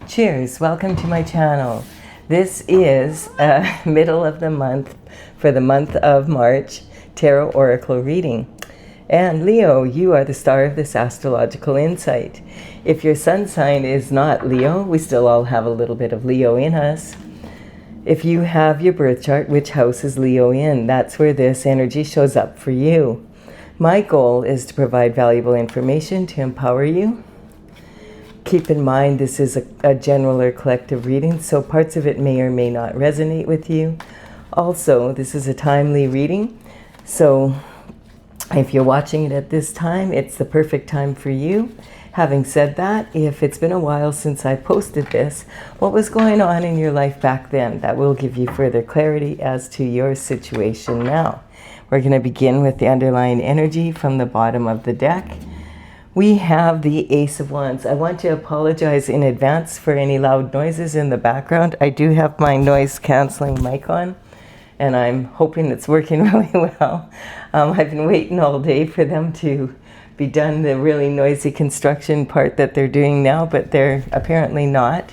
Cheers, welcome to my channel. This is middle of the month for the month of March Tarot Oracle reading. And Leo, you are the star of this astrological insight. If your sun sign is not Leo, we still all have a little bit of Leo in us. If you have your birth chart, which house is Leo in? That's where this energy shows up for you. My goal is to provide valuable information to empower you. Keep in mind this is a general or collective reading, so parts of it may or may not resonate with you. Also, this is a timely reading, so if you're watching it at this time, it's the perfect time for you. Having said that, if it's been a while since I posted this, what was going on in your life back then? That will give you further clarity as to your situation now. We're going to begin with the underlying energy from the bottom of the deck. We have the Ace of Wands. I want to apologize in advance for any loud noises in the background. I do have my noise canceling mic on, and I'm hoping it's working really well. I've been waiting all day for them to be done, the really noisy construction part that they're doing now, but they're apparently not.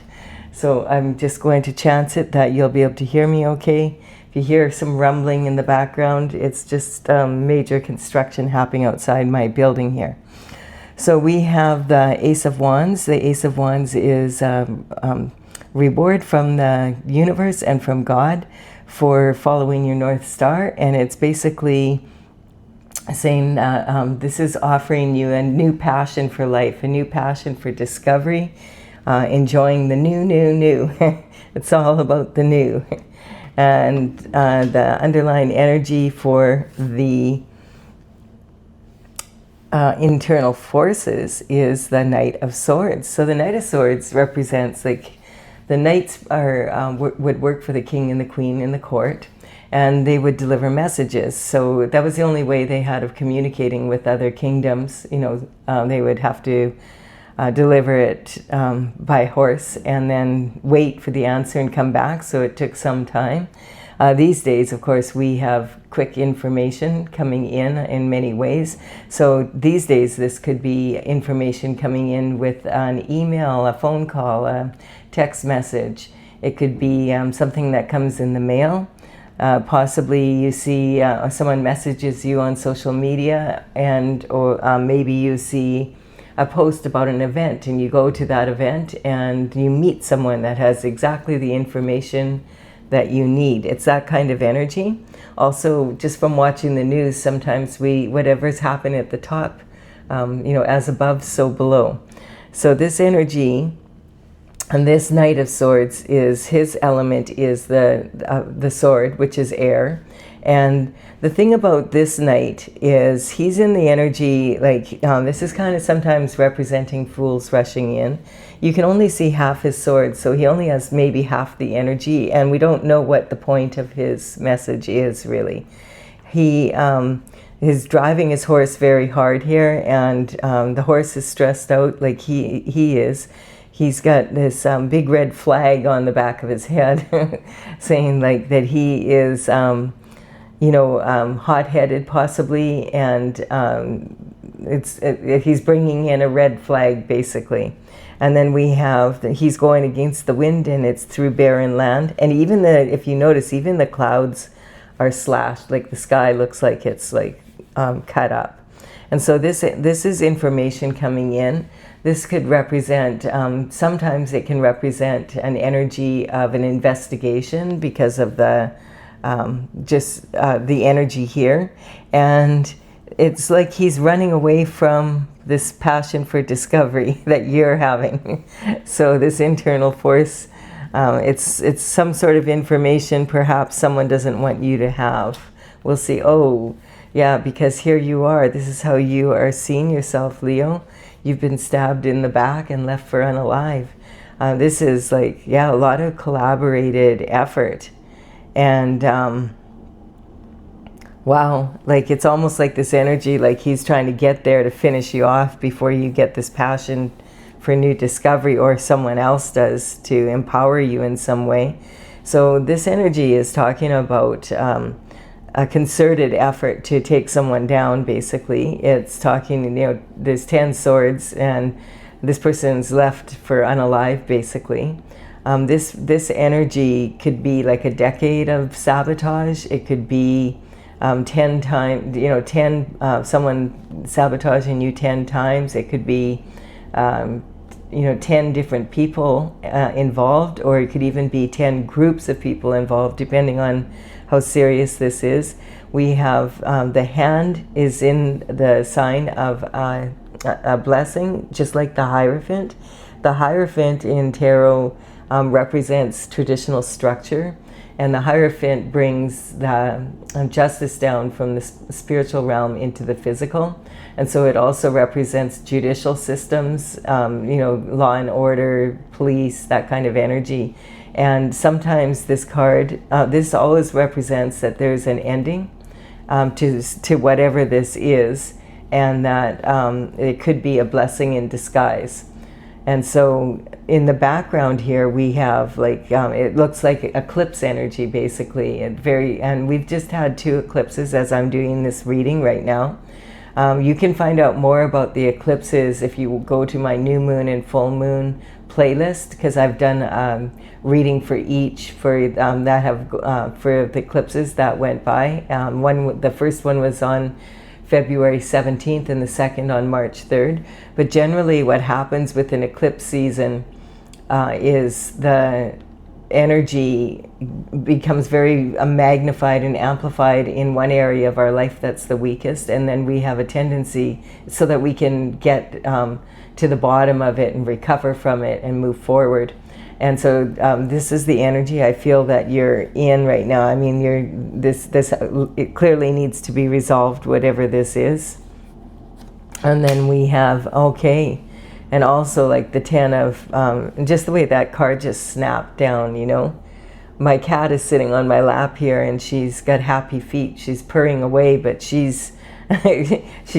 So I'm just going to chance it that you'll be able to hear me okay. If you hear some rumbling in the background, it's just major construction happening outside my building here. So we have the Ace of Wands. The Ace of Wands is reward from the universe and from God for following your North Star. And it's basically saying this is offering you a new passion for life, a new passion for discovery, enjoying the new. It's all about the new. And the underlying energy for the internal forces is the Knight of Swords. So the Knight of Swords represents, like, the knights are would work for the king and the queen in the court, and they would deliver messages. So that was the only way they had of communicating with other kingdoms. You know, they would have to deliver it by horse and then wait for the answer and come back. So it took some time. These days, of course, we have quick information coming in many ways. So these days, this could be information coming in with an email, a phone call, a text message. It could be something that comes in the mail. Possibly you see someone messages you on social media, or maybe you see a post about an event and you go to that event and you meet someone that has exactly the information that you need. It's that kind of energy. Also, just from watching the news, sometimes whatever's happening at the top, as above, so below. So this energy and this Knight of Swords is, his element is the sword, which is air. And the thing about this knight is he's in the energy, like, this is kind of sometimes representing fools rushing in. You can only see half his sword, so he only has maybe half the energy, and we don't know what the point of his message is, really. He is driving his horse very hard here, and the horse is stressed out like he is. He's got this big red flag on the back of his head saying, like, that he is hot-headed possibly, and he's bringing in a red flag, basically. And then we have he's going against the wind, and it's through barren land. And even if you notice, even the clouds are slashed, like the sky looks like it's like cut up. And so this is information coming in. This could represent, sometimes it can represent an energy of an investigation because of the the energy here. And it's like he's running away from this passion for discovery that you're having. So this internal force, it's some sort of information perhaps someone doesn't want you to have. We'll see. Oh, yeah, because here you are. This is how you are seeing yourself, Leo. You've been stabbed in the back and left for unalive. This is like, yeah, a lot of collaborated effort. And wow, like, it's almost like this energy, like he's trying to get there to finish you off before you get this passion for new discovery, or someone else does, to empower you in some way. So this energy is talking about a concerted effort to take someone down, basically. It's talking, there's 10 swords, and this person's left for unalive, basically. This energy could be like a decade of sabotage. It could be 10 times, 10 someone sabotaging you 10 times. It could be 10 different people involved, or it could even be 10 groups of people involved, depending on how serious this is. We have the hand is in the sign of a blessing, just like the Hierophant. The Hierophant in tarot represents traditional structure, and the Hierophant brings the justice down from the spiritual realm into the physical. And so it also represents judicial systems, law and order, police, that kind of energy. And sometimes this card, this always represents that there's an ending to whatever this is, and that it could be a blessing in disguise. And so in the background here we have it looks like eclipse energy, basically. And we've just had 2 eclipses as I'm doing this reading right now. You can find out more about the eclipses if you go to my new moon and full moon playlist, because I've done reading for each for the eclipses that went by. The first one was on February 17th and the second on March 3rd. But generally what happens with an eclipse season is the energy becomes very magnified and amplified in one area of our life that's the weakest, and then we have a tendency, so that we can get to the bottom of it and recover from it and move forward. And so this is the energy I feel that you're in right now. I mean, it clearly needs to be resolved, whatever this is. And then we have, okay, and also like the 10 of, just the way that card just snapped down, My cat is sitting on my lap here, and she's got happy feet. She's purring away, but she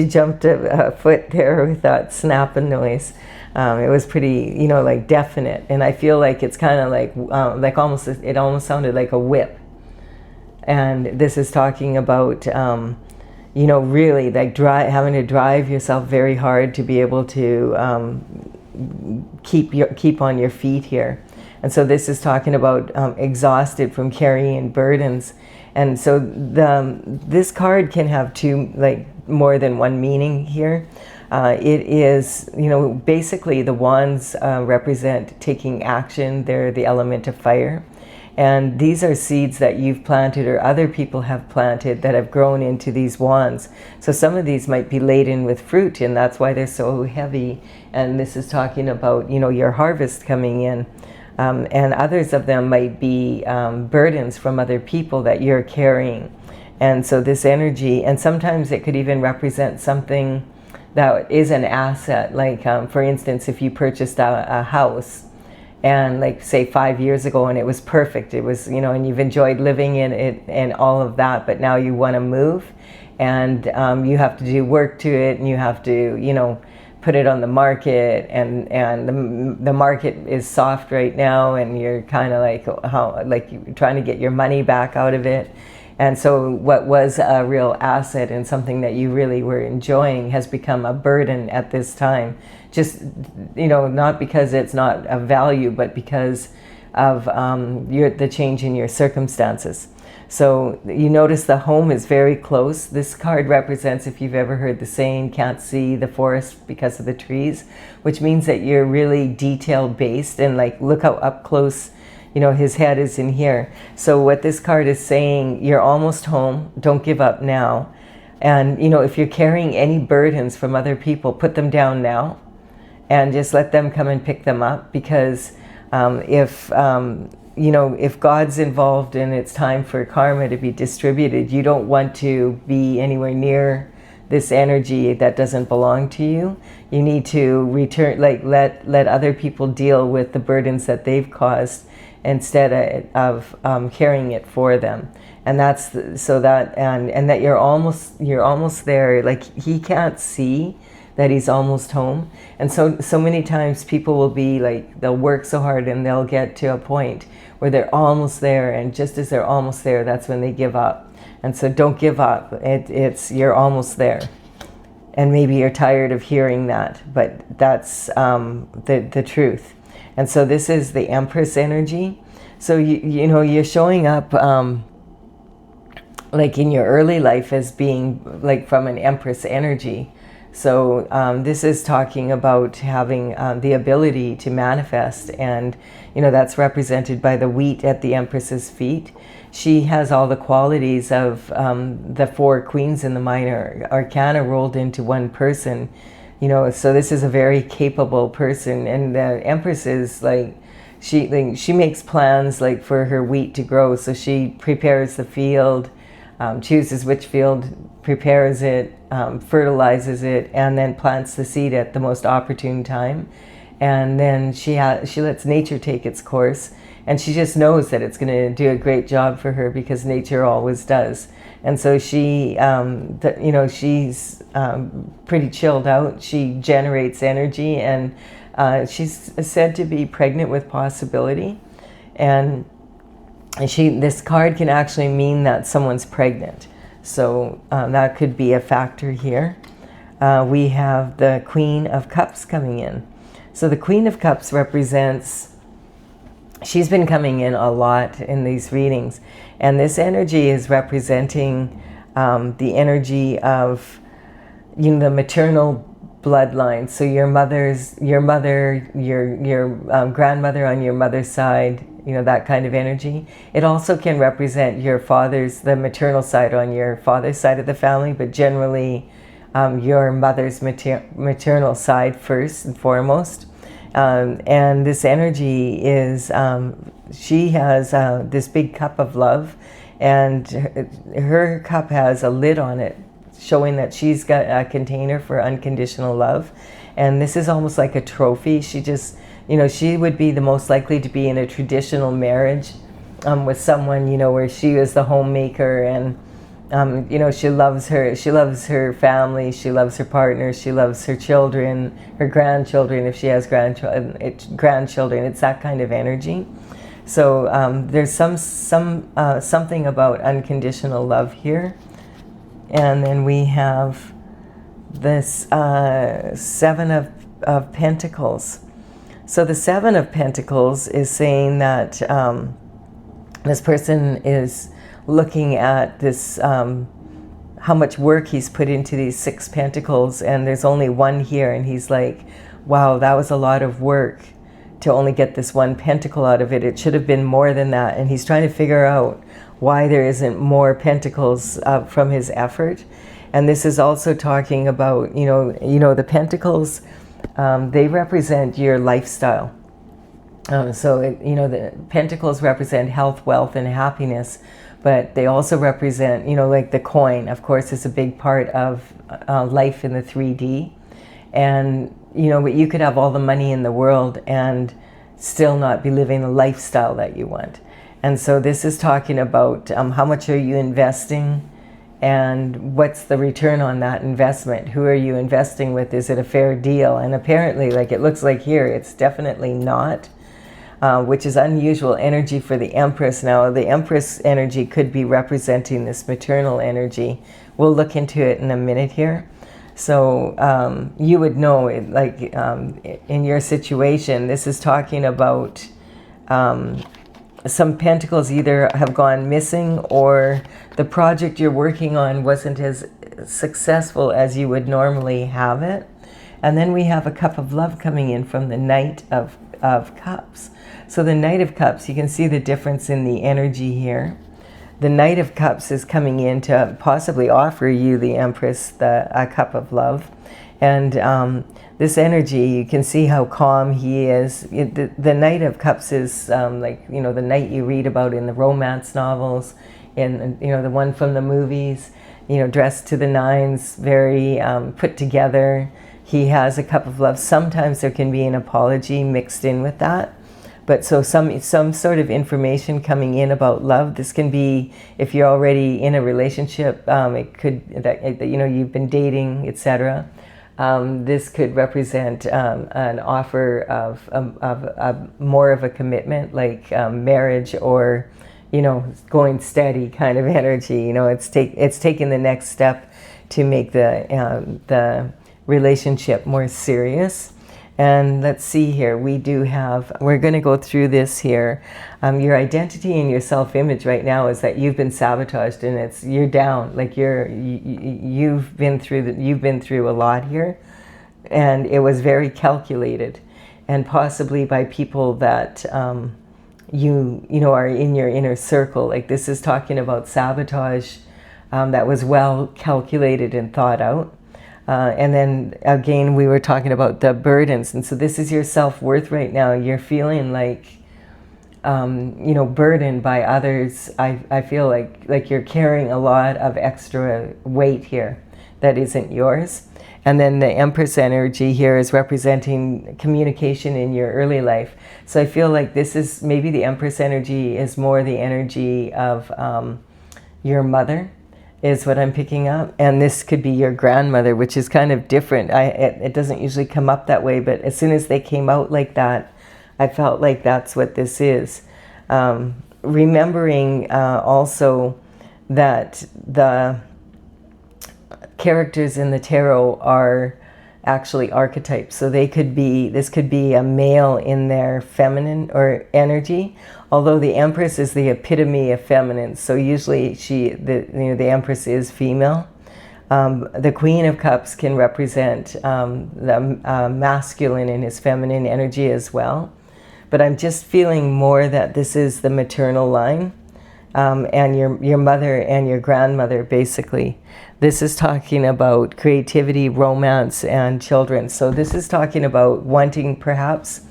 jumped a foot there with that snapping noise. It was pretty, definite. And I feel like it's kind of like almost, it almost sounded like a whip. And this is talking about, really having to drive yourself very hard to be able to keep on your feet here. And so this is talking about exhausted from carrying burdens. And so this card can have more than one meaning here. It is, basically the wands represent taking action. They're the element of fire. And these are seeds that you've planted or other people have planted that have grown into these wands. So some of these might be laden with fruit, and that's why they're so heavy. And this is talking about, your harvest coming in. And others of them might be burdens from other people that you're carrying. And so this energy, and sometimes it could even represent something that is an asset. Like, for instance, if you purchased a house, and say 5 years ago, and it was perfect, it was, and you've enjoyed living in it and all of that, but now you want to move, and you have to do work to it, and you have to, put it on the market, and the market is soft right now, and you're kind of you're trying to get your money back out of it. And so what was a real asset and something that you really were enjoying has become a burden at this time. Just, not because it's not of value, but because of the change in your circumstances. So you notice the home is very close. This card represents, if you've ever heard the saying, can't see the forest because of the trees, which means that you're really detail based, and look how up close his head is in here. So what this card is saying, you're almost home, don't give up now. And if you're carrying any burdens from other people, put them down now and just let them come and pick them up, because if God's involved and it's time for karma to be distributed, you don't want to be anywhere near this energy that doesn't belong to you. You need to return, let other people deal with the burdens that they've caused, instead of carrying it for them. And that's and that you're almost there. He can't see that he's almost home. And so many times people will be they'll work so hard and they'll get to a point where they're almost there, and just as they're almost there, that's when they give up. And so don't give up. You're almost there. And maybe you're tired of hearing that, but that's the truth. And so this is the Empress energy. So you know, you're showing up like in your early life as being like from an Empress energy. So this is talking about having the ability to manifest, and you know, that's represented by the wheat at the Empress's feet. She has all the qualities of the 4 queens in the minor arcana rolled into one person. You know, so this is a very capable person, and the Empress is like, she makes plans like for her wheat to grow. So she prepares the field, chooses which field, prepares it, fertilizes it, and then plants the seed at the most opportune time. And then she lets nature take its course, and she just knows that it's going to do a great job for her, because nature always does. And so she, you know, she's pretty chilled out. She generates energy, and she's said to be pregnant with possibility. And this card can actually mean that someone's pregnant. So that could be a factor here. We have the Queen of Cups coming in. So the Queen of Cups represents, she's been coming in a lot in these readings. And this energy is representing the energy of, you know, the maternal bloodline. So your mother, your grandmother on your mother's side, you know, that kind of energy. It also can represent your father's, the maternal side on your father's side of the family, but generally your mother's maternal side first and foremost. And this energy is, she has this big cup of love, and her cup has a lid on it, showing that she's got a container for unconditional love. And this is almost like a trophy. She just, you know, she would be the most likely to be in a traditional marriage with someone, you know, where she is the homemaker, and you know, she loves her family, she loves her partner, she loves her children, her grandchildren, if she has grandchildren. It's that kind of energy. So there's something about unconditional love here. And then we have this 7 of Pentacles. So the 7 of Pentacles is saying that this person is looking at this, how much work he's put into these 6 pentacles, and there's only 1 here, and he's like, wow, that was a lot of work to only get this 1 pentacle out of it. It should have been more than that. And he's trying to figure out why there isn't more pentacles from his effort. And this is also talking about, you know, the pentacles, they represent your lifestyle. So, you know, the pentacles represent health, wealth, and happiness, but they also represent, you know, like the coin, of course, is a big part of life in the 3D. And, you know, but you could have all the money in the world and still not be living the lifestyle that you want. And so this is talking about how much are you investing, and what's the return on that investment? Who are you investing with? Is it a fair deal? And apparently, like it looks like here, it's definitely not, which is unusual energy for the Empress. Now, the Empress energy could be representing this maternal energy. We'll look into it in a minute here. So you would know, like in your situation, this is talking about some pentacles either have gone missing, or the project you're working on wasn't as successful as you would normally have it. And then we have a cup of love coming in from the Knight of Cups. So the Knight of Cups, you can see the difference in the energy here. The Knight of Cups is coming in to possibly offer you, the Empress, a cup of love. And this energy, you can see how calm he is. The Knight of Cups is like, you know, the knight you read about in the romance novels, and, you know, the one from the movies, you know, dressed to the nines, very put together. He has a cup of love. Sometimes there can be an apology mixed in with that. But so some sort of information coming in about love. This can be if you're already in a relationship. It could that you know, you've been dating, etc. This could represent an offer of more of a commitment, like marriage, or, you know, going steady kind of energy. You know, it's taking the next step to make the relationship more serious. And let's see here, we're going to go through this here. Your identity and your self-image right now is that you've been sabotaged, and you're down. Like you've been through a lot here, and it was very calculated, and possibly by people that you know are in your inner circle. Like this is talking about sabotage that was well calculated and thought out. And then again, we were talking about the burdens. And so this is your self-worth right now. You're feeling like, you know, burdened by others. I feel like you're carrying a lot of extra weight here that isn't yours. And then the Empress energy here is representing communication in your early life. So I feel like this is, maybe the Empress energy is more the energy of your mother, is what I'm picking up. And this could be your grandmother, which is kind of different. It doesn't usually come up that way, but as soon as they came out like that, I felt like that's what this is. Remembering also that the characters in the tarot are actually archetypes. So this could be a male in their feminine or energy, although the Empress is the epitome of feminine. So usually the Empress is female. The Queen of Cups can represent the masculine in his feminine energy as well. But I'm just feeling more that this is the maternal line, and your mother and your grandmother, basically. This is talking about creativity, romance, and children. So this is talking about wanting, perhaps,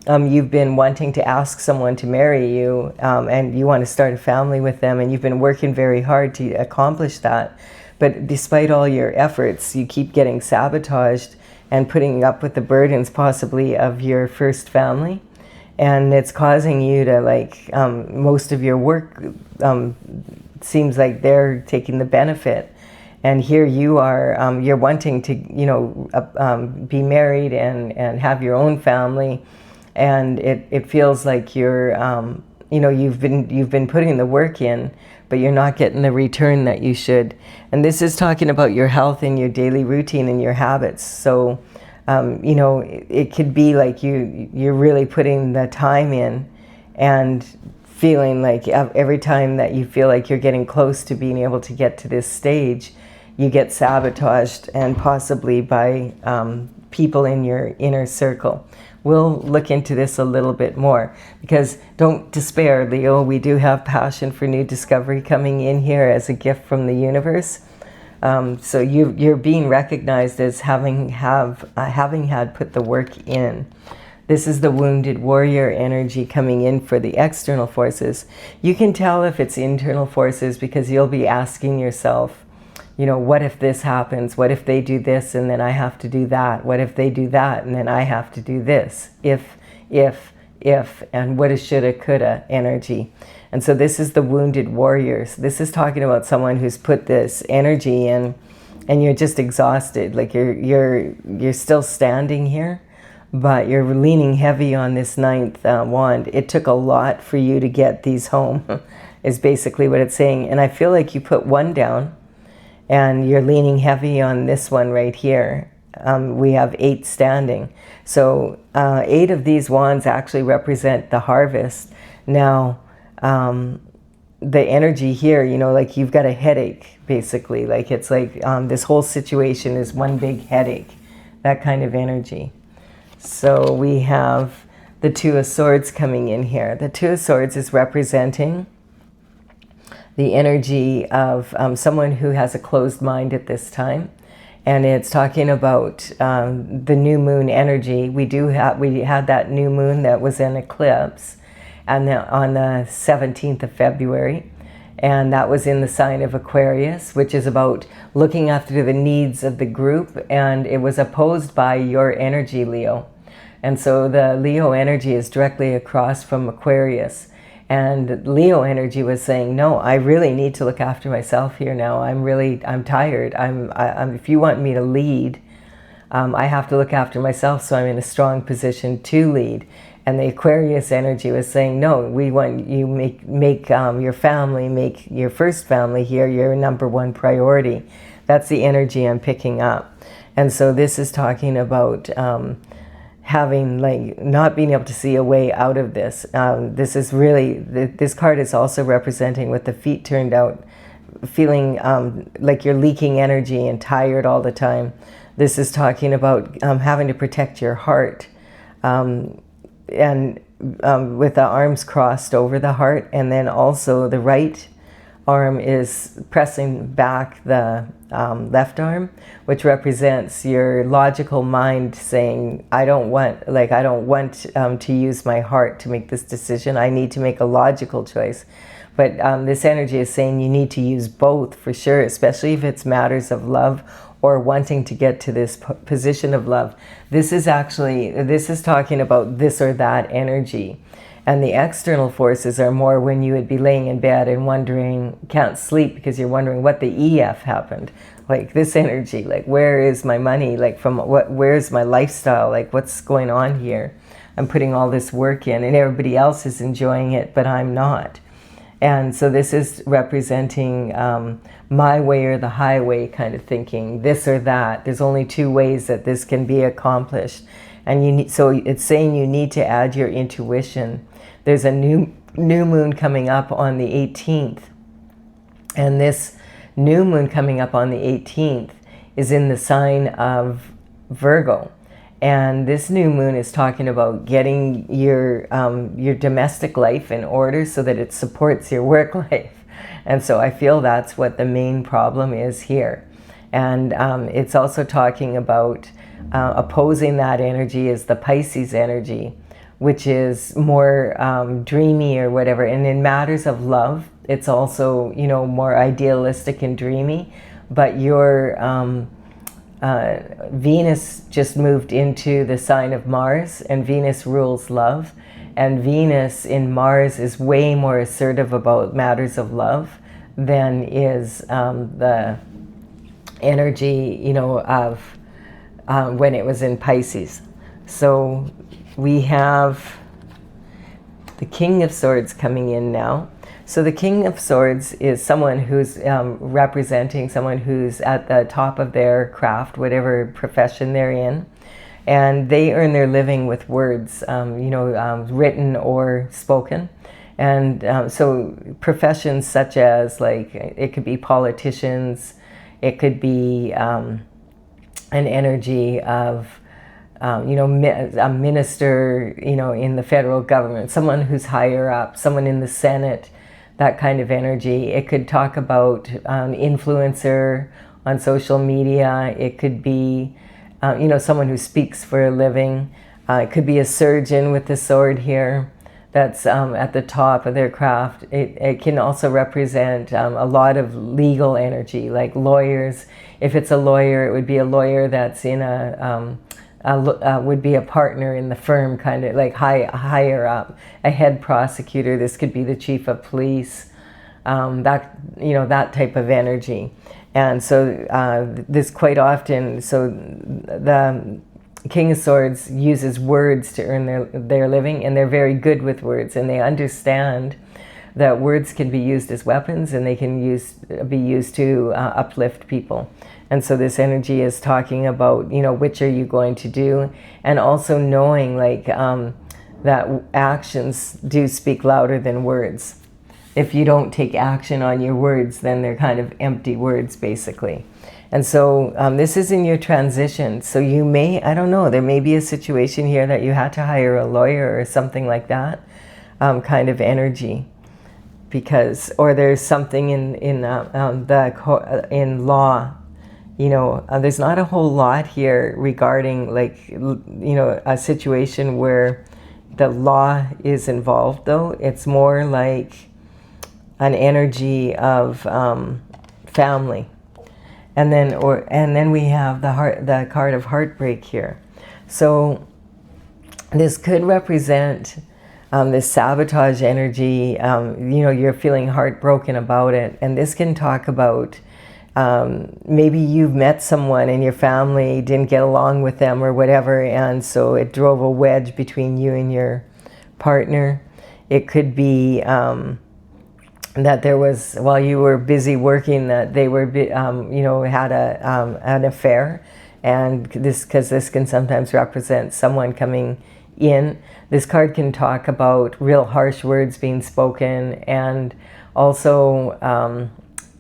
you've been wanting to ask someone to marry you, and you want to start a family with them, and you've been working very hard to accomplish that. But despite all your efforts, you keep getting sabotaged and putting up with the burdens possibly of your first family. And it's causing you to, like, most of your work seems like they're taking the benefit. And here you are, you're wanting to, you know, be married and have your own family. And it feels like you're, you know, you've been putting the work in, but you're not getting the return that you should. And this is talking about your health and your daily routine and your habits. So, you know, it could be like you're really putting the time in, and feeling like every time that you feel like you're getting close to being able to get to this stage, you get sabotaged, and possibly by people in your inner circle. We'll look into this a little bit more, because don't despair, Leo. We do have passion for new discovery coming in here as a gift from the universe. So you're being recognized as having had put the work in. This is the wounded warrior energy coming in for the external forces. You can tell if it's internal forces because you'll be asking yourself, you know, what if this happens? What if they do this and then I have to do that? What if they do that and then I have to do this? If, and woulda, shoulda, coulda energy. And so this is the wounded warriors. This is talking about someone who's put this energy in, and you're just exhausted. Like you're still standing here, but you're leaning heavy on this ninth wand. It took a lot for you to get these home, is basically what it's saying. And I feel like you put one down, and you're leaning heavy on this one right here. We have 8 standing. So 8 of these wands actually represent the harvest. Now, the energy here, you know, like you've got a headache, basically. Like it's like this whole situation is one big headache, that kind of energy. So we have the Two of Swords coming in here. The Two of Swords is representing the energy of someone who has a closed mind at this time. And it's talking about the new moon energy. We had that new moon that was an eclipse on the 17th of February. And that was in the sign of Aquarius, which is about looking after the needs of the group. And it was opposed by your energy, Leo. And so the Leo energy is directly across from Aquarius. And Leo energy was saying, no, I really need to look after myself here now. I'm tired. If you want me to lead, I have to look after myself, so I'm in a strong position to lead. And the Aquarius energy was saying, no, we want you make your family, make your first family here your number one priority. That's the energy I'm picking up. And so this is talking about having, like, not being able to see a way out of this. This is really, this card is also representing, with the feet turned out, feeling like you're leaking energy and tired all the time. This is talking about having to protect your heart, and with the arms crossed over the heart, and then also the right arm is pressing back the left arm, which represents your logical mind saying, I don't want to use my heart to make this decision. I need to make a logical choice. But this energy is saying you need to use both for sure, especially if it's matters of love or wanting to get to this position of love. This is talking about this or that energy. And the external forces are more when you would be laying in bed and wondering, can't sleep because you're wondering what the EF happened. Like this energy, like where is my money? Like where's my lifestyle? Like what's going on here? I'm putting all this work in and everybody else is enjoying it, but I'm not. And so this is representing my way or the highway kind of thinking, this or that. There's only two ways that this can be accomplished. And so it's saying you need to add your intuition. There's a new moon coming up on the 18th. And this new moon coming up on the 18th is in the sign of Virgo. And this new moon is talking about getting your domestic life in order so that it supports your work life. And so I feel that's what the main problem is here. And it's also talking about opposing that energy is the Pisces energy, which is more dreamy or whatever. And in matters of love, it's also, more idealistic and dreamy. But your Venus just moved into the sign of Mars, and Venus rules love. And Venus in Mars is way more assertive about matters of love than is the energy, of when it was in Pisces. So we have the King of Swords coming in now. So the King of Swords is someone who's representing someone who's at the top of their craft, whatever profession they're in. And they earn their living with words, written or spoken. And so professions such as, like, it could be politicians, it could be an energy of, a minister, in the federal government, someone who's higher up, someone in the Senate, that kind of energy. It could talk about influencer on social media. It could be, someone who speaks for a living. It could be a surgeon with the sword here that's at the top of their craft. It can also represent a lot of legal energy, like lawyers. If it's a lawyer, it would be a lawyer that's in would be a partner in the firm, kind of like higher up, a head prosecutor. This could be the chief of police, that type of energy. And so this quite often, so the King of Swords uses words to earn their living, and they're very good with words, and they understand that words can be used as weapons, and they can be used to uplift people. And so this energy is talking about, which are you going to do? And also knowing, like, that actions do speak louder than words. If you don't take action on your words, then they're kind of empty words, basically. And so this is in your transition. So you may, I don't know, there may be a situation here that you had to hire a lawyer or something like that, kind of energy. Because, or there's something in law. There's not a whole lot here regarding, like, a situation where the law is involved, though. It's more like an energy of family. And then we have the card of heartbreak here. So this could represent this sabotage energy. You're feeling heartbroken about it. And this can talk about maybe you've met someone and your family didn't get along with them or whatever, and so it drove a wedge between you and your partner. It could be that there was, while you were busy working, that they were, had an affair. And because this can sometimes represent someone coming in. This card can talk about real harsh words being spoken, and also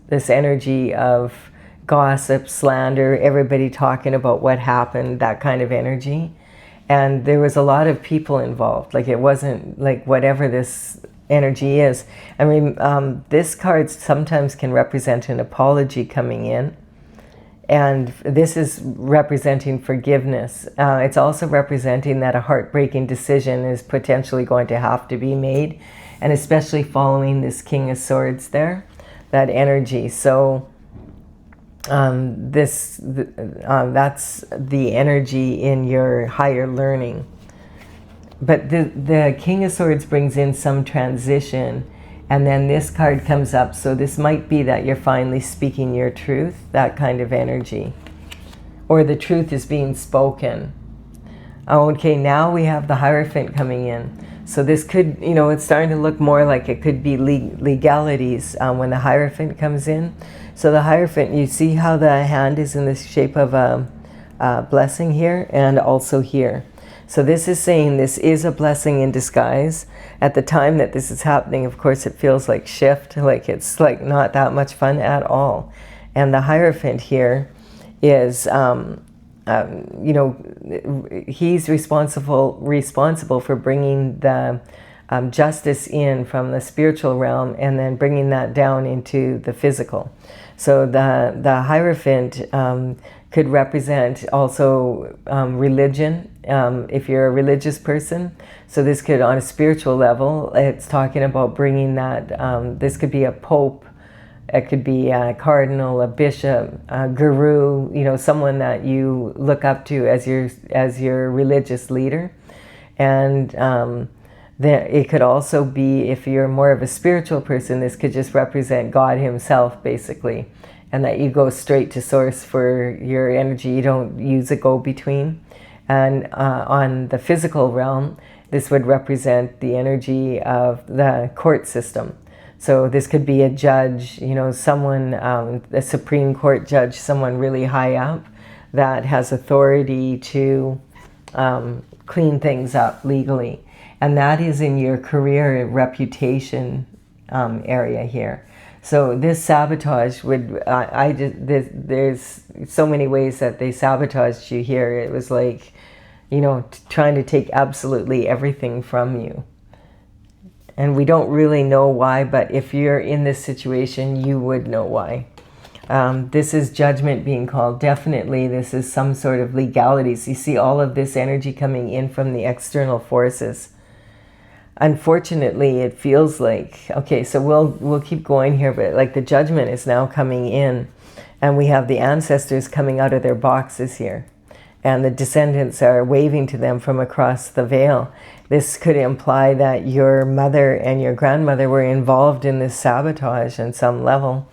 this energy of gossip, slander, everybody talking about what happened, that kind of energy. And there was a lot of people involved. Like, it wasn't like whatever this energy is. I mean, this card sometimes can represent an apology coming in. And this is representing forgiveness. It's also representing that a heartbreaking decision is potentially going to have to be made. And especially following this King of Swords there, that energy. So that's the energy in your higher learning. But the King of Swords brings in some transition, and then this card comes up. So this might be that you're finally speaking your truth, that kind of energy. Or the truth is being spoken. Okay, now we have the Hierophant coming in. So this could, it's starting to look more like it could be legalities when the Hierophant comes in. So the Hierophant, you see how the hand is in the shape of a blessing here and also here. So this is saying this is a blessing in disguise. At the time that this is happening, of course, it feels like shift, like it's like not that much fun at all. And the Hierophant here is, he's responsible for bringing the justice in from the spiritual realm and then bringing that down into the physical. So the Hierophant could represent also religion, if you're a religious person. So this could, on a spiritual level, it's talking about bringing that, this could be a pope, it could be a cardinal, a bishop, a guru, someone that you look up to as your religious leader. And it could also be, if you're more of a spiritual person, this could just represent God himself, basically. And that you go straight to source for your energy. You don't use a go-between. And on the physical realm, this would represent the energy of the court system. So this could be a judge, someone, a Supreme Court judge, someone really high up that has authority to clean things up legally. And that is in your career reputation area here. So this sabotage would, there's so many ways that they sabotaged you here. It was like, trying to take absolutely everything from you. And we don't really know why, but if you're in this situation, you would know why. This is judgment being called. Definitely, this is some sort of legalities. You see all of this energy coming in from the external forces. Unfortunately, it feels like, okay, so we'll keep going here, but like the judgment is now coming in, and we have the ancestors coming out of their boxes here, and the descendants are waving to them from across the veil. This could imply that your mother and your grandmother were involved in this sabotage on some level,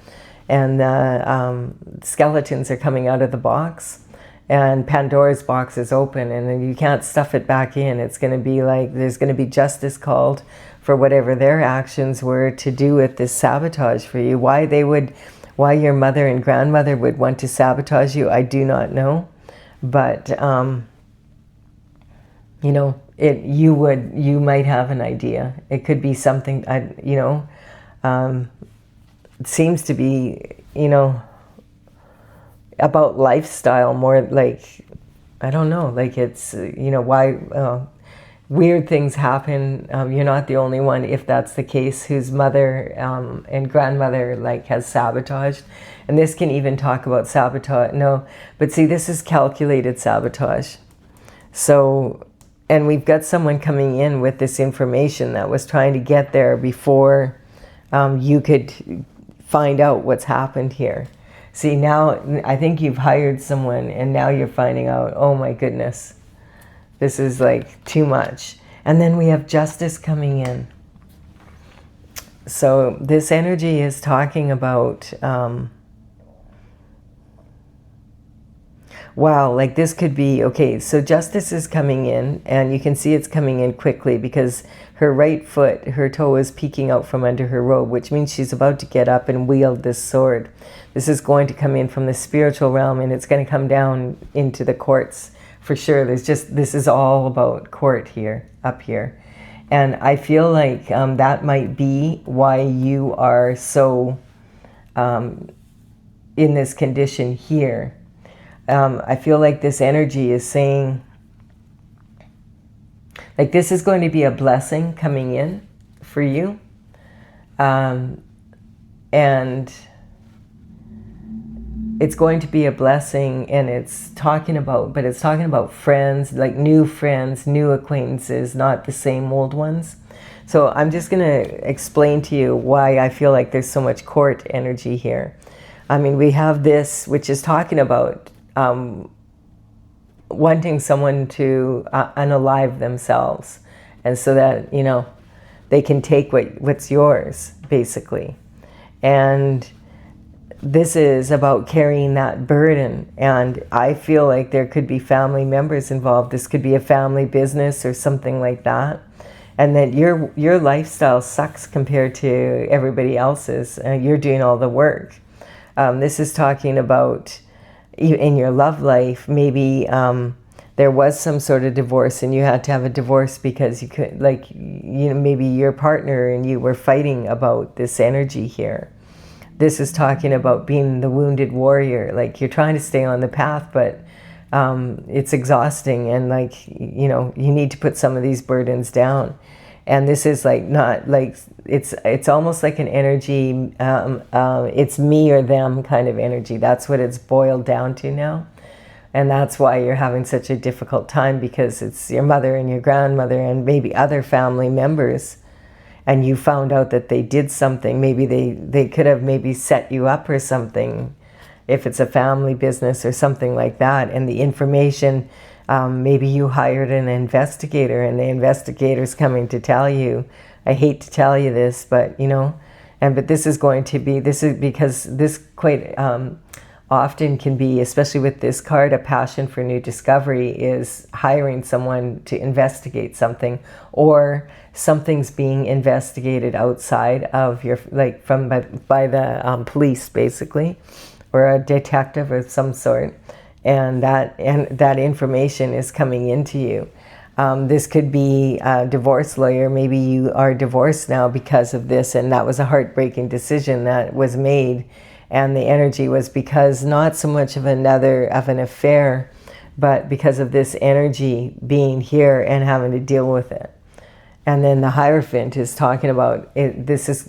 and the skeletons are coming out of the box. And Pandora's box is open, and then you can't stuff it back in. It's going to be like there's going to be justice called for whatever their actions were to do with this sabotage for you. Why your mother and grandmother would want to sabotage you, I do not know. But you might have an idea. It could be something. It seems to be about lifestyle, more like, I don't know, like it's, why weird things happen. You're not the only one, if that's the case, whose mother and grandmother has sabotaged. And this can even talk about sabotage. No, but see, this is calculated sabotage. So, and we've got someone coming in with this information that was trying to get there before you could find out what's happened here. See, now I think you've hired someone, and now you're finding out, oh my goodness, this is like too much. And then we have justice coming in. So this energy is talking about, wow, like this could be, okay, so justice is coming in, and you can see it's coming in quickly because her right foot, her toe is peeking out from under her robe, which means she's about to get up and wield this sword. This is going to come in from the spiritual realm, and it's going to come down into the courts for sure. This is all about court here, up here. And I feel like that might be why you are so in this condition here. I feel like this energy is saying, like this is going to be a blessing coming in for you. And it's going to be a blessing, and it's talking about friends, like new friends, new acquaintances, not the same old ones. So I'm just going to explain to you why I feel like there's so much court energy here. I mean, we have this, which is talking about wanting someone to unalive themselves, and so that, you know, they can take what's yours, basically. And this is about carrying that burden, and I feel like there could be family members involved. This could be a family business or something like that, and that your lifestyle sucks compared to everybody else's. You're doing all the work. This is talking about in your love life, maybe there was some sort of divorce, and you had to have a divorce because you could, like, you know, maybe your partner and you were fighting about this energy here. This is talking about being the wounded warrior. Like, you're trying to stay on the path, but it's exhausting, and, like, you know, you need to put some of these burdens down. And this is like not like, it's almost like an energy, it's me or them kind of energy. That's what it's boiled down to now. And that's why you're having such a difficult time, because it's your mother and your grandmother and maybe other family members. And you found out that they did something. Maybe they could have maybe set you up or something, if it's a family business or something like that. And the information, maybe you hired an investigator, and the investigator's coming to tell you, I hate to tell you this, but, you know, but this is because this quite often can be, especially with this card, a passion for new discovery is hiring someone to investigate something, or something's being investigated outside of your, like, by the police, basically, or a detective of some sort, and that information is coming into you. This could be a divorce lawyer. Maybe you are divorced now because of this, and that was a heartbreaking decision that was made. And the energy was because not so much of an affair, but because of this energy being here and having to deal with it. And then the Hierophant is talking about it. Justice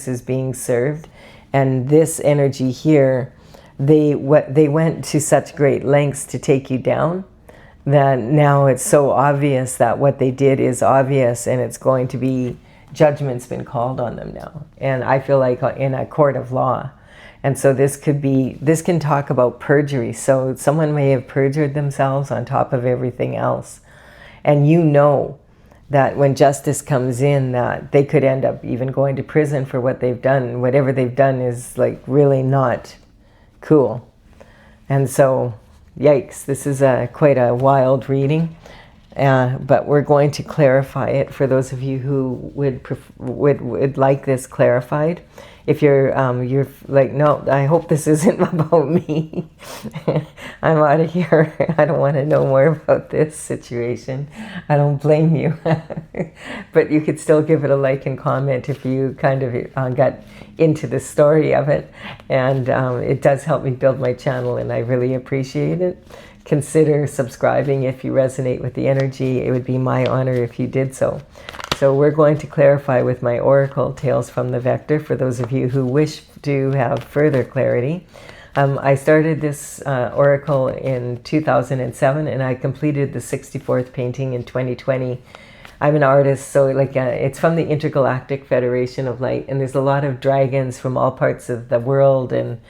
is being served. And this energy here, they went to such great lengths to take you down, that now it's so obvious that what they did is obvious, and it's going to be, judgment's been called on them now. And I feel like in a court of law. And so this can talk about perjury. So someone may have perjured themselves on top of everything else. And you know that when justice comes in, that they could end up even going to prison for what they've done. Whatever they've done is, like, really not cool. And so, yikes, this is quite a wild reading. But we're going to clarify it for those of you who would like this clarified. If you're like, no, I hope this isn't about me. I'm out of here. I don't want to know more about this situation. I don't blame you. But you could still give it a like and comment if you kind of got into the story of it. And it does help me build my channel, and I really appreciate it. Consider subscribing if you resonate with the energy. It would be my honor if you did so. So we're going to clarify with my oracle, Tales from the Vector, for those of you who wish to have further clarity. I started this oracle in 2007, and I completed the 64th painting in 2020. I'm an artist, so it's from the Intergalactic Federation of Light, and there's a lot of dragons from all parts of the world, and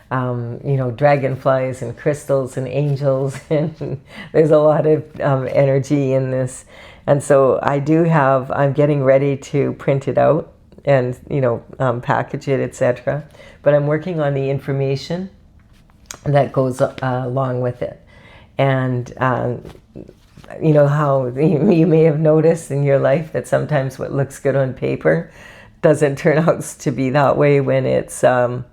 dragonflies and crystals and angels, and there's a lot of energy in this. And so I'm getting ready to print it out and, package it, etc. But I'm working on the information that goes along with it. And you know how you may have noticed in your life that sometimes what looks good on paper doesn't turn out to be that way when it's when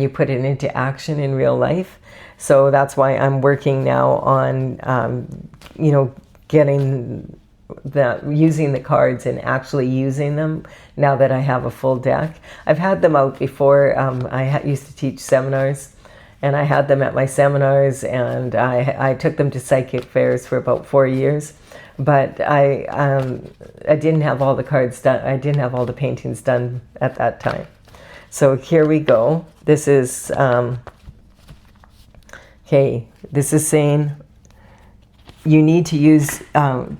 you put it into action in real life. So that's why I'm working now on getting using the cards and actually using them now that I have a full deck. I've had them out before. I used to teach seminars, and I had them at my seminars, and I took them to psychic fairs for about 4 years. But I didn't have all the cards done. I didn't have all the paintings done at that time. So here we go. This is okay. This is saying you need to use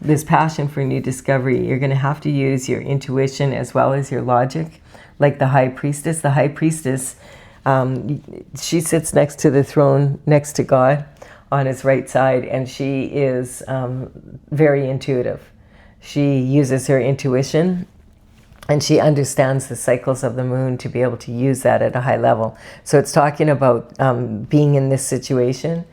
this passion for new discovery. You're going to have to use your intuition as well as your logic, like the High Priestess. The High Priestess, she sits next to the throne, next to God, on his right side, and she is very intuitive. She uses her intuition, and she understands the cycles of the moon to be able to use that at a high level. So it's talking about being in this situation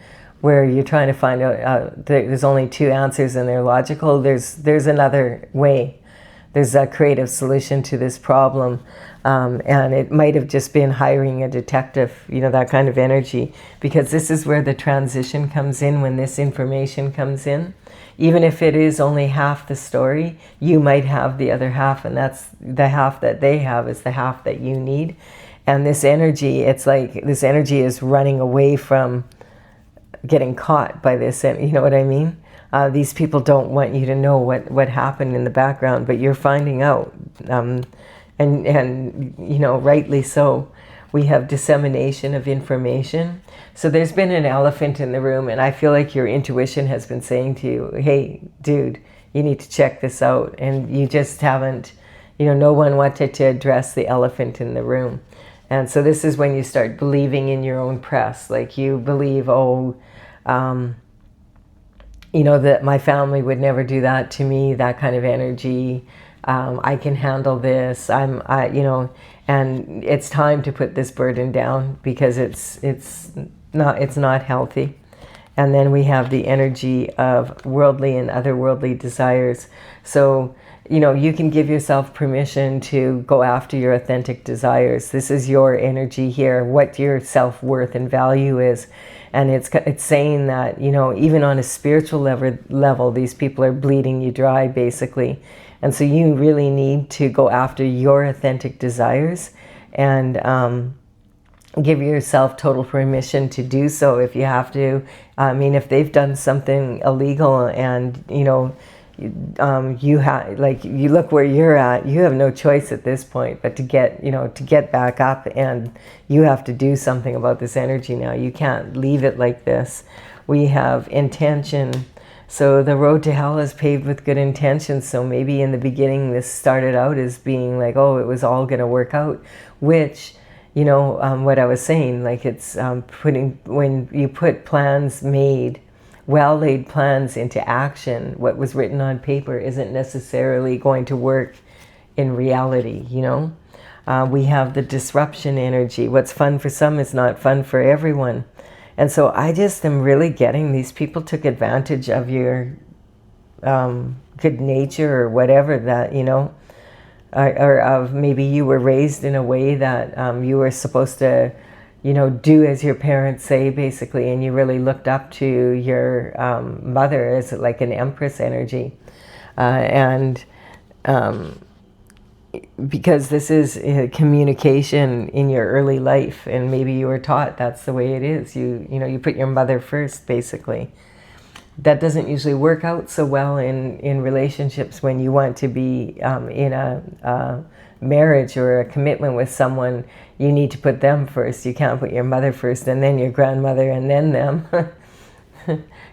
where you're trying to find out, there's only two answers and they're logical. There's another way. There's a creative solution to this problem. And it might have just been hiring a detective, that kind of energy, because this is where the transition comes in when this information comes in. Even if it is only half the story, you might have the other half, and that's the half that they have is the half that you need. And this energy, it's like this energy is running away from getting caught by this, you know what I mean? These people don't want you to know what happened in the background, but you're finding out, and rightly so. We have dissemination of information. So there's been an elephant in the room, and I feel like your intuition has been saying to you, hey, dude, you need to check this out. And you just haven't, no one wanted to address the elephant in the room. And so this is when you start believing in your own press. Like you believe, that my family would never do that to me, that kind of energy. I can handle this. And it's time to put this burden down because it's not healthy. And then we have the energy of worldly and otherworldly desires. So, you can give yourself permission to go after your authentic desires. This is your energy here, what your self-worth and value is. And it's saying that, even on a spiritual level, these people are bleeding you dry, basically. And so you really need to go after your authentic desires and give yourself total permission to do so if you have to. I mean, if they've done something illegal and, you look where you're at, you have no choice at this point but to get back up, and you have to do something about this energy now. You can't leave it like this. We have intention. So the road to hell is paved with good intentions. So maybe in the beginning this started out as being like, oh, it was all going to work out, which, what I was saying, like it's when you put well-laid plans into action, what was written on paper isn't necessarily going to work in reality, We have the disruption energy. What's fun for some is not fun for everyone. And so I just am really getting these people took advantage of your good nature or whatever that, or of maybe you were raised in a way that you were supposed to, do as your parents say, basically, and you really looked up to your mother as like an empress energy. Because this is communication in your early life, and maybe you were taught that's the way it is. You put your mother first, basically. That doesn't usually work out so well in relationships when you want to be in a marriage or a commitment with someone. You need to put them first. You can't put your mother first and then your grandmother and then them.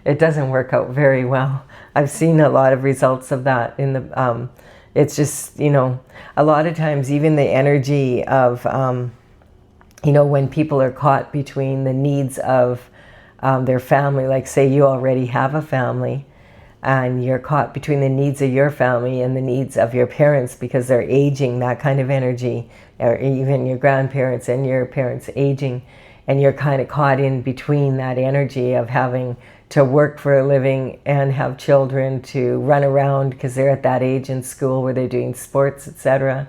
It doesn't work out very well. I've seen a lot of results of that in the it's just, a lot of times even the energy of, when people are caught between the needs of their family, like say you already have a family and you're caught between the needs of your family and the needs of your parents because they're aging, that kind of energy, or even your grandparents and your parents aging. and you're kind of caught in between that energy of having to work for a living and have children to run around because they're at that age in school where they're doing sports, etc.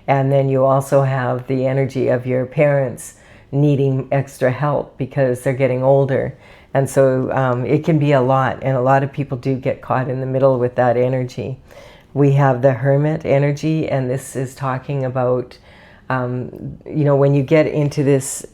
And then you also have the energy of your parents needing extra help because they're getting older. And so it can be a lot, and a lot of people do get caught in the middle with that energy. We have the Hermit energy, and this is talking about, when you get into this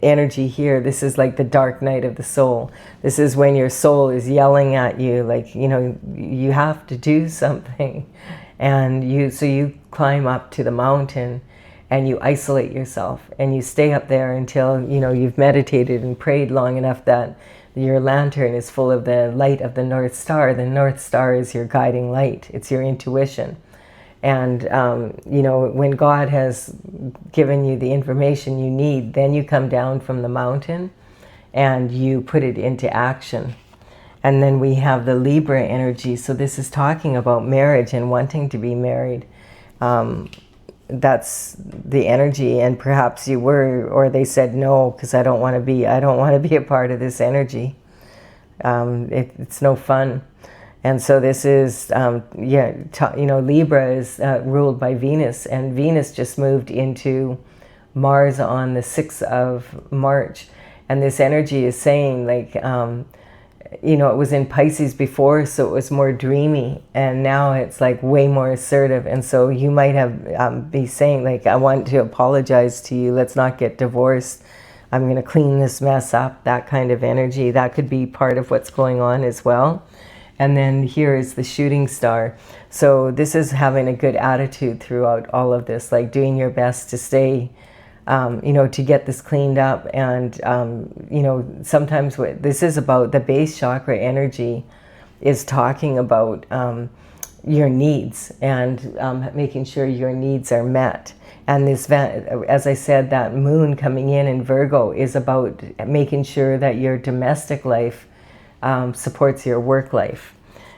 energy here, this is like the dark night of the soul. This is when your soul is yelling at you, like, you have to do something. And so you climb up to the mountain and you isolate yourself and you stay up there until, you've meditated and prayed long enough that your lantern is full of the light of the North Star. The North Star is your guiding light. It's your intuition. And, when God has given you the information you need, then you come down from the mountain and you put it into action. And then we have the Libra energy. So this is talking about marriage and wanting to be married. That's the energy. And perhaps you were, or they said no, because I don't want to be a part of this energy. It's no fun. And so this is, Libra is ruled by Venus, and Venus just moved into Mars on the 6th of March. And this energy is saying, like, it was in Pisces before, so it was more dreamy, and now it's like way more assertive. And so you might have be saying, like, I want to apologize to you, let's not get divorced, I'm going to clean this mess up, that kind of energy. That could be part of what's going on as well. And then here is the shooting star. So this is having a good attitude throughout all of this, like doing your best to stay, to get this cleaned up. And, sometimes what this is about, the base chakra energy is talking about your needs and making sure your needs are met. And this, as I said, that moon coming in Virgo is about making sure that your domestic life supports your work life.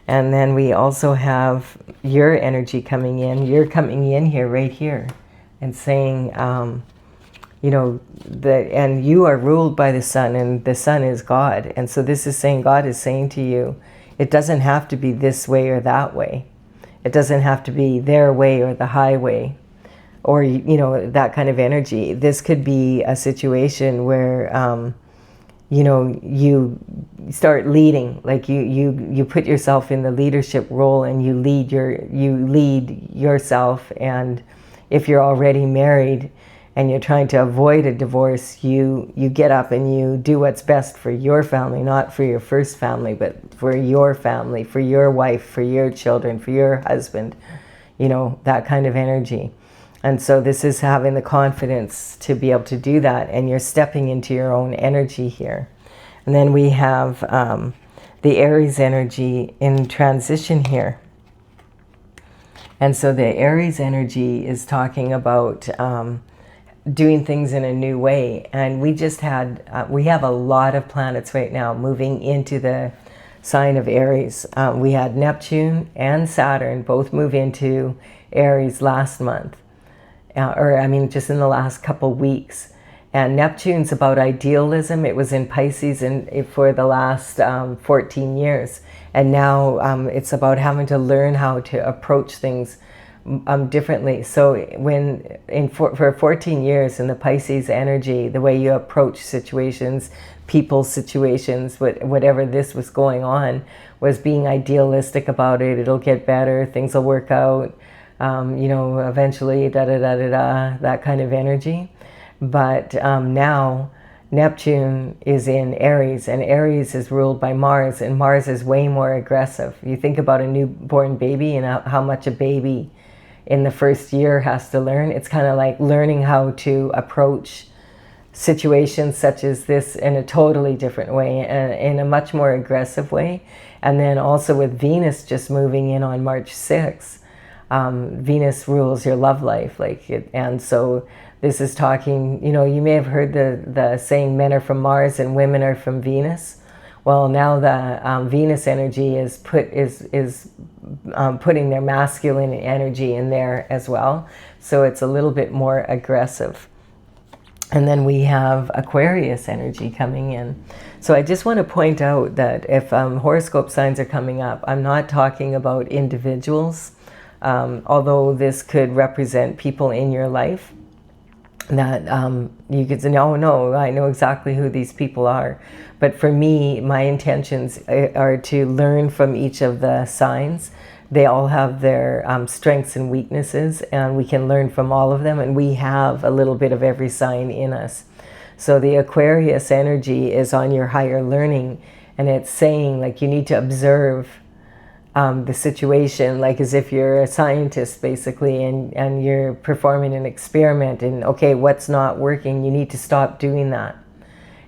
And then we also have your energy coming in. You're coming in here, right here, and saying, and you are ruled by the sun, and the sun is God. And so this is saying, God is saying to you, it doesn't have to be this way or that way. It doesn't have to be their way or the highway, or, that kind of energy. This could be a situation where, you start leading, like you put yourself in the leadership role and you lead yourself. And if you're already married and you're trying to avoid a divorce, you get up and you do what's best for your family, not for your first family, but for your family, for your wife, for your children, for your husband, that kind of energy. And so this is having the confidence to be able to do that, and you're stepping into your own energy here. And then we have the Aries energy in transition here. And so the Aries energy is talking about doing things in a new way. And we just had, we have a lot of planets right now moving into the sign of Aries. We had Neptune and Saturn both move into Aries last month. Just in the last couple weeks. And Neptune's about idealism. It was in Pisces for the last 14 years. And now it's about having to learn how to approach things differently. So for 14 years in the Pisces energy, the way you approach situations, people's situations, whatever this was going on, was being idealistic about it. It'll get better, things will work out. Eventually, that kind of energy. But now Neptune is in Aries, and Aries is ruled by Mars, and Mars is way more aggressive. You think about a newborn baby and how much a baby in the first year has to learn. It's kind of like learning how to approach situations such as this in a totally different way, and in a much more aggressive way. And then also with Venus just moving in on March 6th, Venus rules your love life, and so this is talking, you may have heard the saying, men are from Mars and women are from Venus. Well, now the Venus energy is putting their masculine energy in there as well, so it's a little bit more aggressive. And then we have Aquarius energy coming in. So I just want to point out that if horoscope signs are coming up, I'm not talking about individuals, although this could represent people in your life that you could say, oh no, I know exactly who these people are. But for me, my intentions are to learn from each of the signs. They all have their strengths and weaknesses, and we can learn from all of them, and we have a little bit of every sign in us. So the Aquarius energy is on your higher learning, and it's saying like you need to observe the situation, like as if you're a scientist basically, and you're performing an experiment, and okay, what's not working, you need to stop doing that.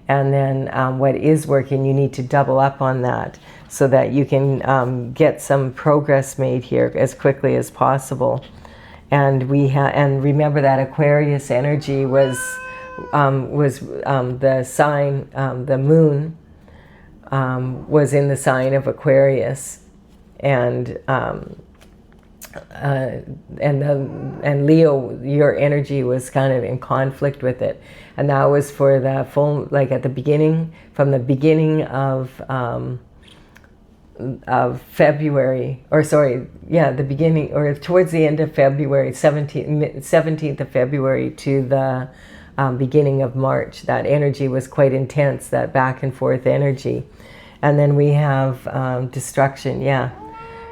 And then what is working, you need to double up on that so that you can get some progress made here as quickly as possible. And and remember that Aquarius energy was the sign, the moon was in the sign of Aquarius, and Leo, your energy was kind of in conflict with it, and that was for the full, like at the beginning, from the beginning of February, or sorry, yeah, the beginning or towards the end of February, 17th of February to the beginning of March. That energy was quite intense, that back and forth energy. And then we have destruction, yeah.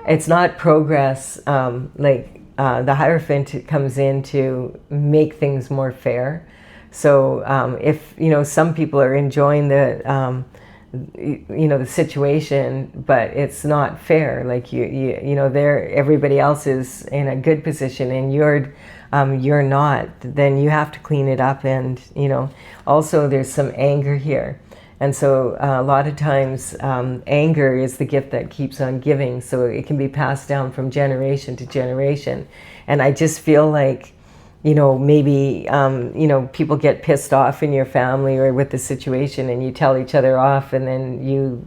It's not progress, the Hierophant comes in to make things more fair. So if, some people are enjoying the, the situation, but it's not fair. Like everybody else is in a good position and you're not, then you have to clean it up. And, also there's some anger here. And so a lot of times anger is the gift that keeps on giving. So it can be passed down from generation to generation. And I just feel like, maybe, people get pissed off in your family or with the situation, and you tell each other off, and then you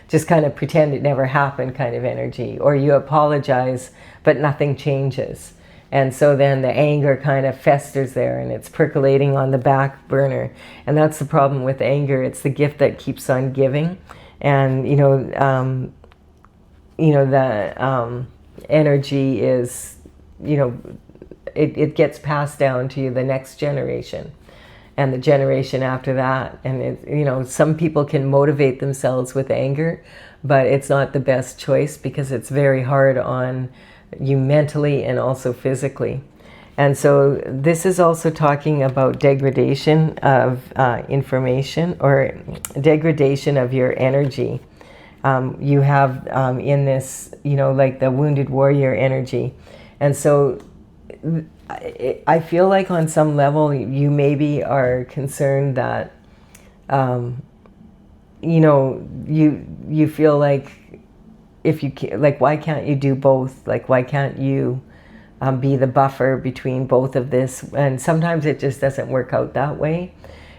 just kind of pretend it never happened kind of energy. Or you apologize, but nothing changes. And so then the anger kind of festers there, and it's percolating on the back burner. And that's the problem with anger. It's the gift that keeps on giving. And, the energy is, it gets passed down to the next generation and the generation after that. And, some people can motivate themselves with anger, but it's not the best choice because it's very hard on you mentally and also physically. And so this is also talking about degradation of information, or degradation of your energy. You have in this, like the wounded warrior energy. And so I feel like on some level you maybe are concerned that, you feel like, if you like, why can't you do both? Like, why can't you be the buffer between both of this? And sometimes it just doesn't work out that way.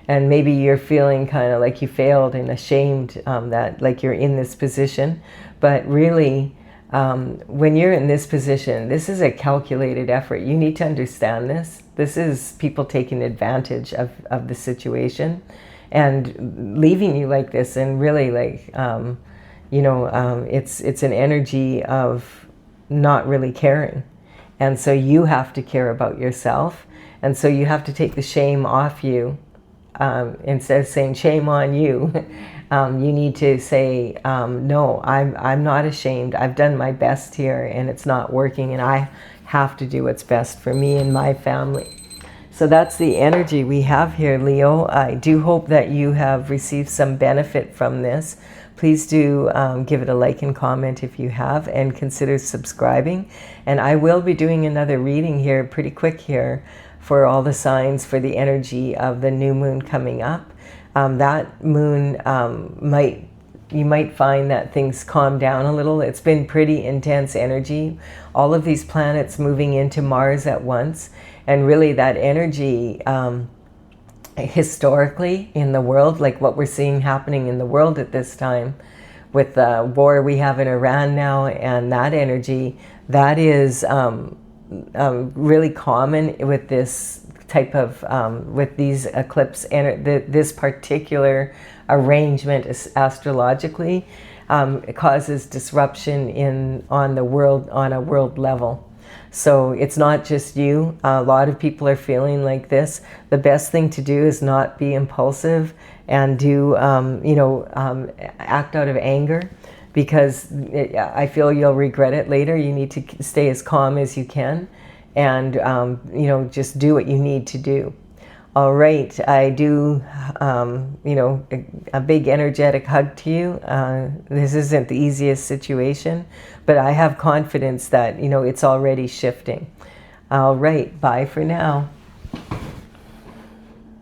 And maybe you're feeling kind of like you failed and ashamed that like you're in this position. But really, when you're in this position, this is a calculated effort. You need to understand this. This is people taking advantage of the situation and leaving you like this, and really like, it's an energy of not really caring. And so you have to care about yourself. And so you have to take the shame off you. Instead of saying shame on you, you need to say, no, I'm not ashamed. I've done my best here and it's not working, and I have to do what's best for me and my family. So that's the energy we have here, Leo. I do hope that you have received some benefit from this. Please do give it a like and comment if you have, and consider subscribing. And I will be doing another reading here pretty quick here for all the signs for the energy of the new moon coming up. That moon you might find that things calm down a little. It's been pretty intense energy. All of these planets moving into Mars at once. And really that energy, historically in the world, like what we're seeing happening in the world at this time with the war we have in Iran now, and that energy, that is really common with this type of, with these eclipse, and this particular arrangement is astrologically, it causes disruption on a world level. So it's not just you. A lot of people are feeling like this. The best thing to do is not be impulsive and do, act out of anger, because I feel you'll regret it later. You need to stay as calm as you can, and just do what you need to do. All right, I do, a big energetic hug to you. This isn't the easiest situation, but I have confidence that, it's already shifting. All right, bye for now.